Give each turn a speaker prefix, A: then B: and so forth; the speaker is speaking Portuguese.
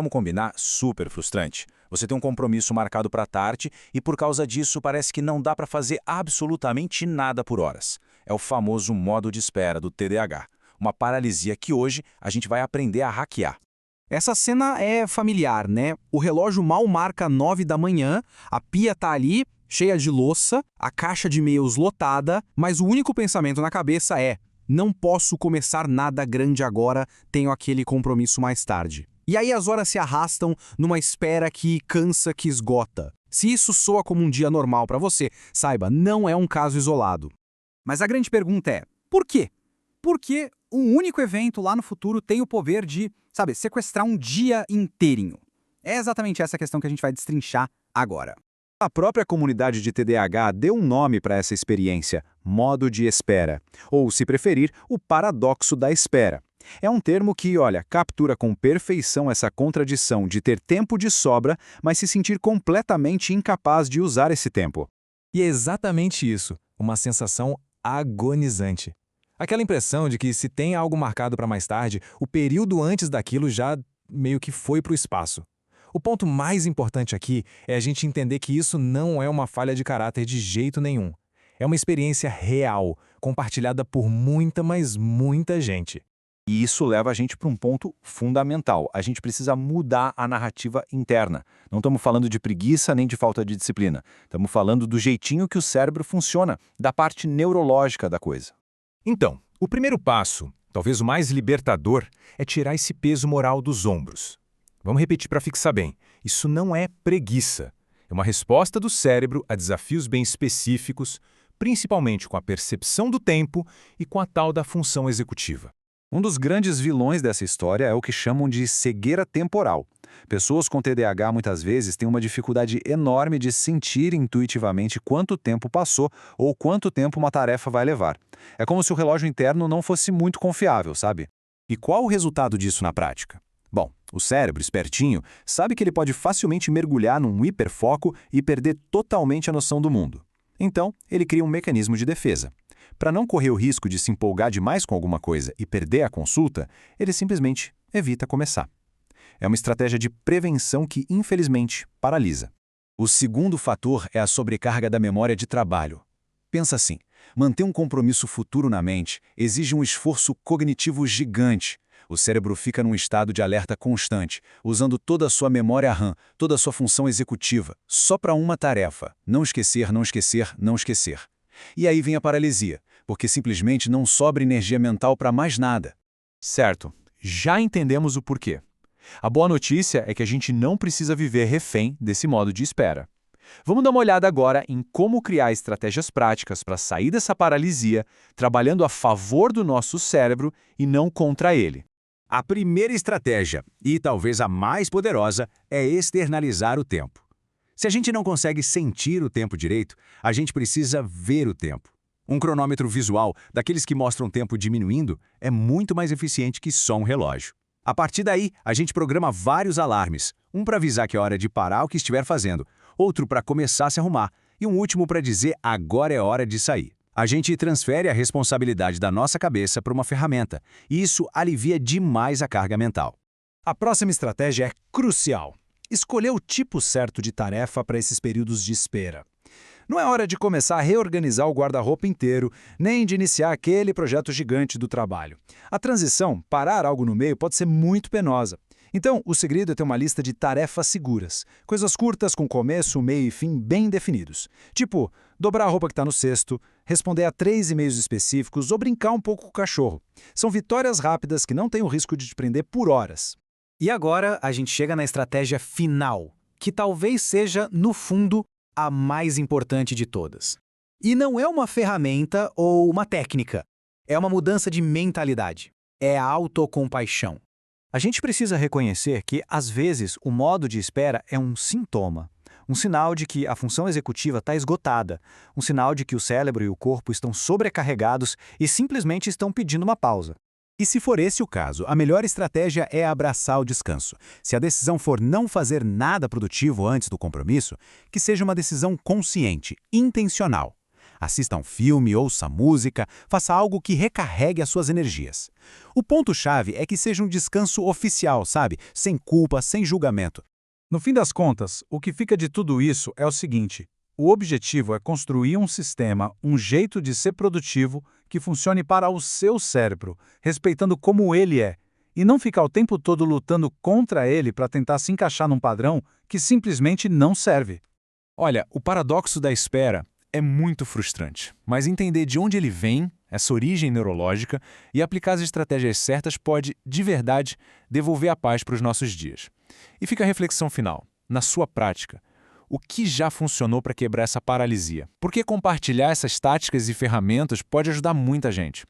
A: vamos combinar, super frustrante. Você tem um compromisso marcado para tarde e por causa disso parece que não dá para fazer absolutamente nada por horas. É o famoso modo de espera do TDAH. Uma paralisia que hoje a gente vai aprender a hackear.
B: Essa cena é familiar, né? O relógio mal marca 9 da manhã, a pia tá ali, cheia de louça, a caixa de e-mails lotada, mas o único pensamento na cabeça é: não posso começar nada grande agora, tenho aquele compromisso mais tarde. E aí as horas se arrastam numa espera que cansa, que esgota. Se isso soa como um dia normal para você, saiba, não é um caso isolado.
C: Mas a grande pergunta é, por quê? Por que um único evento lá no futuro tem o poder de, sequestrar um dia inteirinho? É exatamente essa questão que a gente vai destrinchar agora.
D: A própria comunidade de TDAH deu um nome para essa experiência, modo de espera, ou, se preferir, o paradoxo da espera. É um termo que, captura com perfeição essa contradição de ter tempo de sobra, mas se sentir completamente incapaz de usar esse tempo.
E: E é exatamente isso, uma sensação agonizante. Aquela impressão de que se tem algo marcado para mais tarde, o período antes daquilo já meio que foi para o espaço. O ponto mais importante aqui é a gente entender que isso não é uma falha de caráter de jeito nenhum. É uma experiência real, compartilhada por muita, mas muita gente.
D: E isso leva a gente para um ponto fundamental. A gente precisa mudar a narrativa interna. Não estamos falando de preguiça nem de falta de disciplina. Estamos falando do jeitinho que o cérebro funciona, da parte neurológica da coisa.
F: Então, o primeiro passo, talvez o mais libertador, é tirar esse peso moral dos ombros. Vamos repetir para fixar bem. Isso não é preguiça. É uma resposta do cérebro a desafios bem específicos, principalmente com a percepção do tempo e com a tal da função executiva.
D: Um dos grandes vilões dessa história é o que chamam de cegueira temporal. Pessoas com TDAH muitas vezes têm uma dificuldade enorme de sentir intuitivamente quanto tempo passou ou quanto tempo uma tarefa vai levar. É como se o relógio interno não fosse muito confiável, sabe? E qual o resultado disso na prática? Bom, o cérebro, espertinho, sabe que ele pode facilmente mergulhar num hiperfoco e perder totalmente a noção do mundo. Então, ele cria um mecanismo de defesa. Para não correr o risco de se empolgar demais com alguma coisa e perder a consulta, ele simplesmente evita começar. É uma estratégia de prevenção que, infelizmente, paralisa. O segundo fator é a sobrecarga da memória de trabalho. Pensa assim, manter um compromisso futuro na mente exige um esforço cognitivo gigante. O cérebro fica num estado de alerta constante, usando toda a sua memória RAM, toda a sua função executiva, só para uma tarefa: não esquecer, não esquecer, não esquecer. E aí vem a paralisia, porque simplesmente não sobra energia mental para mais nada.
F: Certo, já entendemos o porquê. A boa notícia é que a gente não precisa viver refém desse modo de espera. Vamos dar uma olhada agora em como criar estratégias práticas para sair dessa paralisia, trabalhando a favor do nosso cérebro e não contra ele.
G: A primeira estratégia, e talvez a mais poderosa, é externalizar o tempo. Se a gente não consegue sentir o tempo direito, a gente precisa ver o tempo. Um cronômetro visual, daqueles que mostram o tempo diminuindo, é muito mais eficiente que só um relógio. A partir daí, a gente programa vários alarmes, um para avisar que é hora de parar o que estiver fazendo, outro para começar a se arrumar e um último para dizer agora é hora de sair. A gente transfere a responsabilidade da nossa cabeça para uma ferramenta, e isso alivia demais a carga mental.
B: A próxima estratégia é crucial. Escolher o tipo certo de tarefa para esses períodos de espera. Não é hora de começar a reorganizar o guarda-roupa inteiro, nem de iniciar aquele projeto gigante do trabalho. A transição, parar algo no meio, pode ser muito penosa. Então, o segredo é ter uma lista de tarefas seguras, coisas curtas com começo, meio e fim bem definidos. Tipo, dobrar a roupa que está no cesto, responder a 3 e-mails específicos ou brincar um pouco com o cachorro. São vitórias rápidas que não têm o risco de te prender por horas. E agora a gente chega na estratégia final, que talvez seja, no fundo, a mais importante de todas. E não é uma ferramenta ou uma técnica, é uma mudança de mentalidade. É a autocompaixão. A gente precisa reconhecer que, às vezes, o modo de espera é um sintoma. Um sinal de que a função executiva está esgotada. Um sinal de que o cérebro e o corpo estão sobrecarregados e simplesmente estão pedindo uma pausa.
G: E se for esse o caso, a melhor estratégia é abraçar o descanso. Se a decisão for não fazer nada produtivo antes do compromisso, que seja uma decisão consciente, intencional. Assista a um filme, ouça música, faça algo que recarregue as suas energias. O ponto-chave é que seja um descanso oficial, sabe? Sem culpa, sem julgamento.
B: No fim das contas, o que fica de tudo isso é o seguinte: o objetivo é construir um sistema, um jeito de ser produtivo que funcione para o seu cérebro, respeitando como ele é, e não ficar o tempo todo lutando contra ele para tentar se encaixar num padrão que simplesmente não serve.
F: Olha, o paradoxo da espera é muito frustrante, mas entender de onde ele vem, essa origem neurológica, e aplicar as estratégias certas pode, de verdade, devolver a paz para os nossos dias. E fica a reflexão final. Na sua prática, o que já funcionou para quebrar essa paralisia? Porque compartilhar essas táticas e ferramentas pode ajudar muita gente.